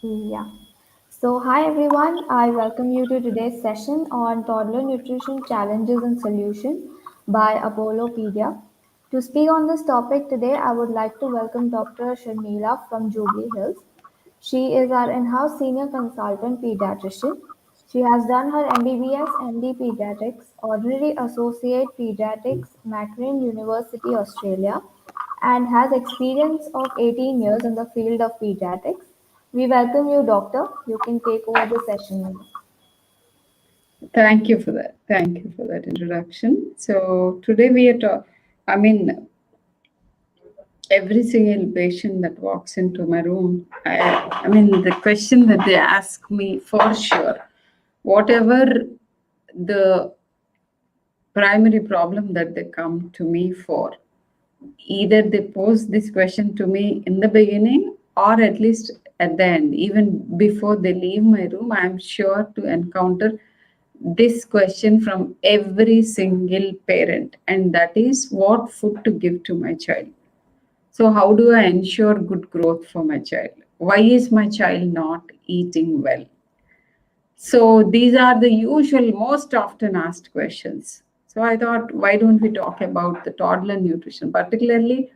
Yeah. So, hi everyone. I welcome you to today's session on toddler nutrition challenges and solution by Apollopedia. To speak on this topic today, I would like to welcome Dr. Sharmila from Jubilee Hills. She is our in-house senior consultant pediatrician. She has done her MBBS, MD Pediatrics, Honorary Associate Pediatrics, Macquarie University, Australia, and has experience of 18 years in the field of pediatrics. We welcome you, Doctor. You can take over the session now. Thank you for that. Thank you for that introduction. So today we are I mean, every single patient that walks into my room, the question that they ask me for sure, whatever the primary problem that they come to me for, either they pose this question to me in the beginning or at least at the end, even before they leave my room, I'm sure to encounter this question from every single parent, and that is what food to give to my child. So, how do I ensure good growth for my child? Why is my child not eating well? So, these are the usual, most often asked questions. So, I thought, why don't we talk about the toddler nutrition? Particularly,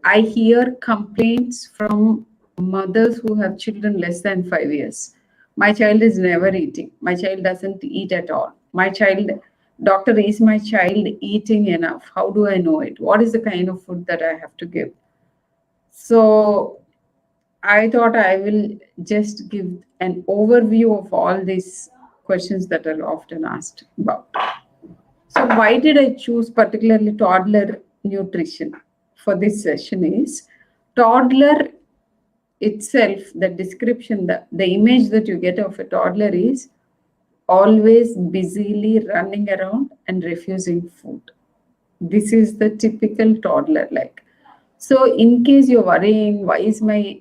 I hear complaints from mothers who have children less than 5 years. My child is never eating. My child doesn't eat at all. My child, doctor, is my child eating enough? How do I know it? What is the kind of food that I have to give? So I thought I will just give an overview of all these questions that are often asked about. So why did I choose particularly toddler nutrition for this session is toddler itself, the description, the image that you get of a toddler is always busily running around and refusing food. This is the typical toddler like. So, in case you're worrying, why is my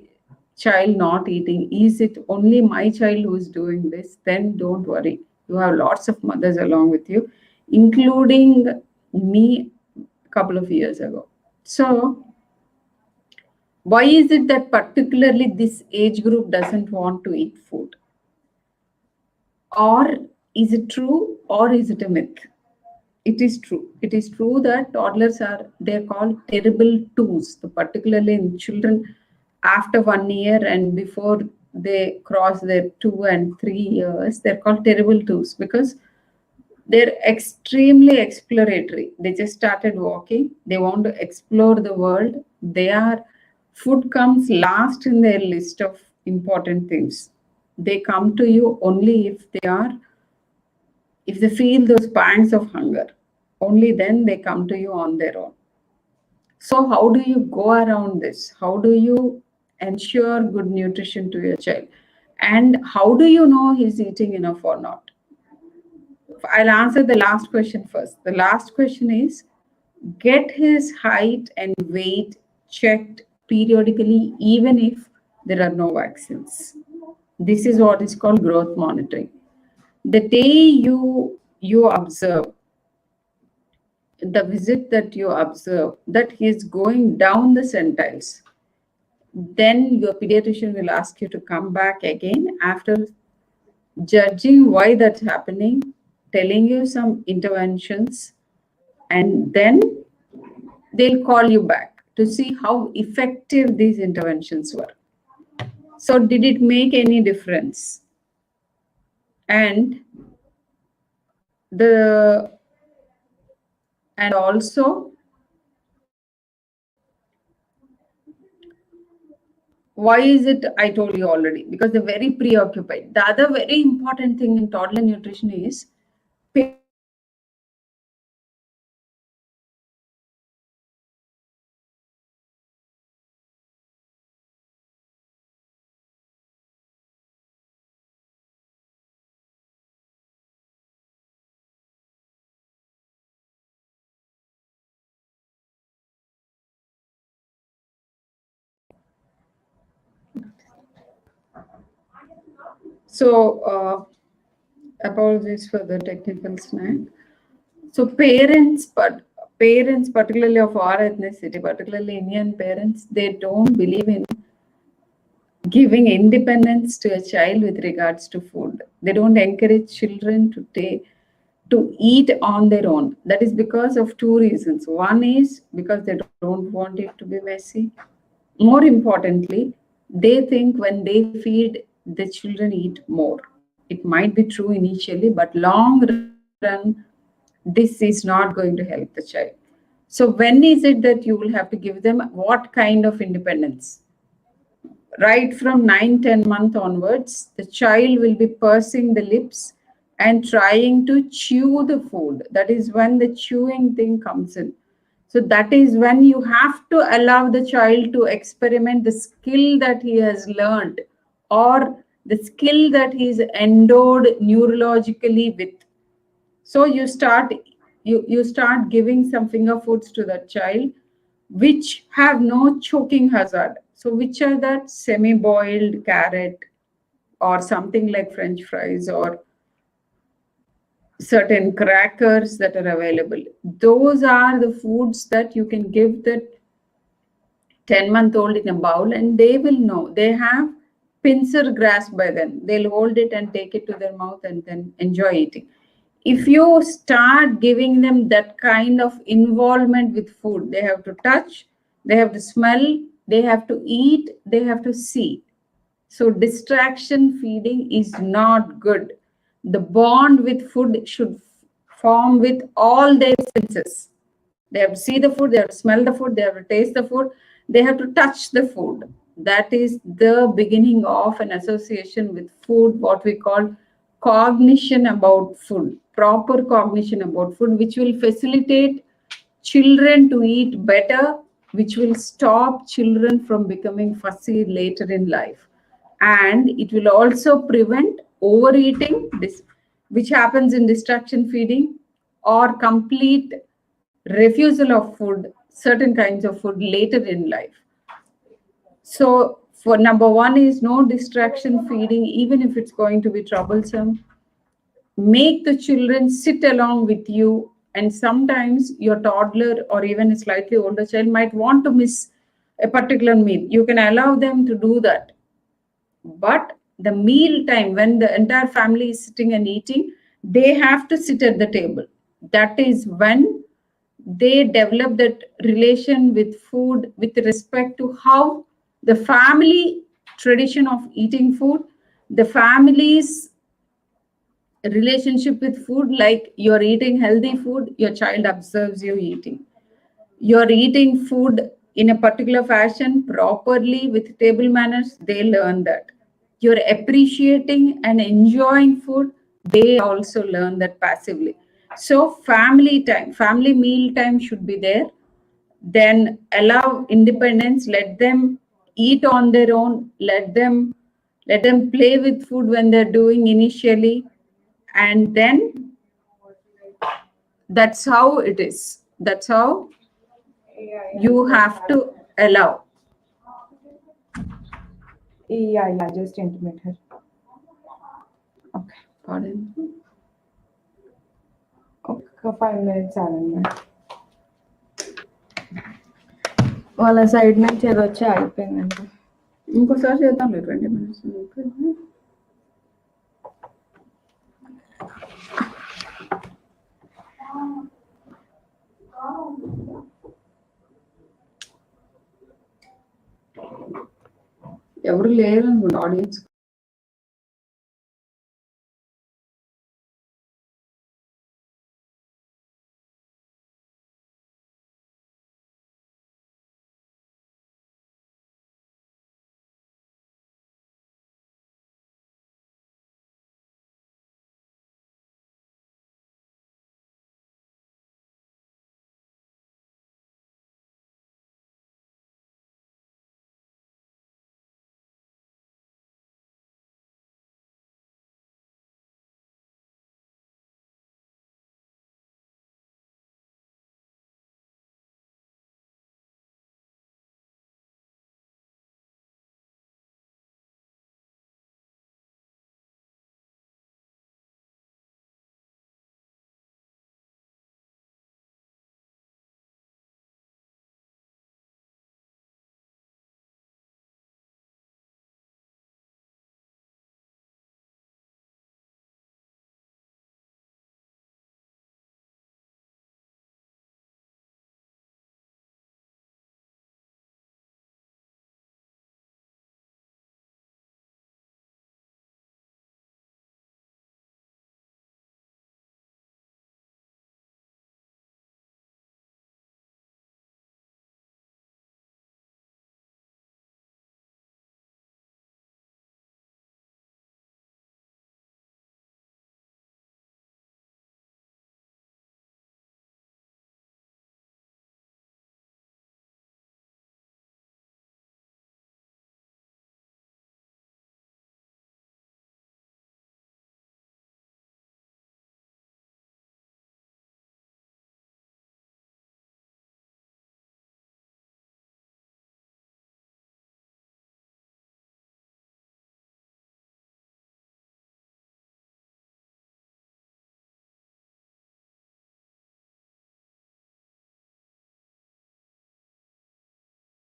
child not eating? Is it only my child who is doing this? Then don't worry. You have lots of mothers along with you, including me a couple of years ago. So, why is it that particularly this age group doesn't want to eat food? Or is it true or is it a myth? It is true. It is true that toddlers are, they're called terrible twos, particularly in children after 1 year and before they cross their 2 and 3 years, they're called terrible twos because they're extremely exploratory. They just started walking. They want to explore the world. Food comes last in their list of important things. They come to you only if they feel those pangs of hunger. Only then they come to you on their own. So how do you go around this? How do you ensure good nutrition to your child? And how do you know he's eating enough or not? I'll answer the last question first. The last question is get his height and weight checked periodically, even if there are no vaccines. This is what is called growth monitoring. The day you observe, the visit that you observe that he is going down the centiles, then your pediatrician will ask you to come back again after judging why that's happening, telling you some interventions, and then they'll call you back to see how effective these interventions were. So, did it make any difference? And the and also, why is it? I told you already, because they're very preoccupied. The other very important thing in toddler nutrition is parents are extremely preoccupied. So, apologies for the technical snag. So, parents, particularly of our ethnicity, particularly Indian parents, they don't believe in giving independence to a child with regards to food. They don't encourage children to eat on their own. That is because of two reasons. One is because they don't want it to be messy. More importantly, they think when they feed, the children eat more. It might be true initially, but long run, this is not going to help the child. So when is it that you will have to give them what kind of independence? Right from 9-10 month onwards, the child will be pursing the lips and trying to chew the food. That is when the chewing thing comes in. So that is when you have to allow the child to experiment the skill that he has learned, or the skill that he is endowed neurologically with. So you start giving some finger foods to the child which have no choking hazard. So which are that semi-boiled carrot or something like French fries or certain crackers that are available. Those are the foods that you can give the 10-month-old in a bowl, and they will know. They have pincer grasp by then. They'll hold it and take it to their mouth and then enjoy eating. If you start giving them that kind of involvement with food, they have to touch, they have to smell, they have to eat, they have to see. So distraction feeding is not good. The bond with food should form with all their senses. They have to see the food, they have to smell the food, they have to taste the food, they have to touch the food. That is the beginning of an association with food, what we call cognition about food, proper cognition about food, which will facilitate children to eat better, which will stop children from becoming fussy later in life. And it will also prevent overeating, this, which happens in distraction feeding, or complete refusal of food, certain kinds of food later in life. So, for number one is no distraction feeding, even if it's going to be troublesome. Make the children sit along with you, and sometimes your toddler or even a slightly older child might want to miss a particular meal. You can allow them to do that, but the meal time when the entire family is sitting and eating, they have to sit at the table. That is when they develop that relation with food with respect to how the family tradition of eating food, the family's relationship with food, like you're eating healthy food, your child observes you eating. You're eating food in a particular fashion properly with table manners, they learn that. You're appreciating and enjoying food, they also learn that passively. So family time, family meal time should be there. Then allow independence, let them eat on their own, let them play with food when they're doing initially, and then that's how it is. That's how you have to allow. Yeah, just intimate her. Okay, pardon. ఒక 5 minutes ఆగండి. వాళ్ళ side నుంచి ఏదో వచ్చి ఆగిపోయిందంట. ఇంకోసారి చేద్దాం 20 minutes. ఎవరు లేరు అనుకోండి ఆడియన్స్.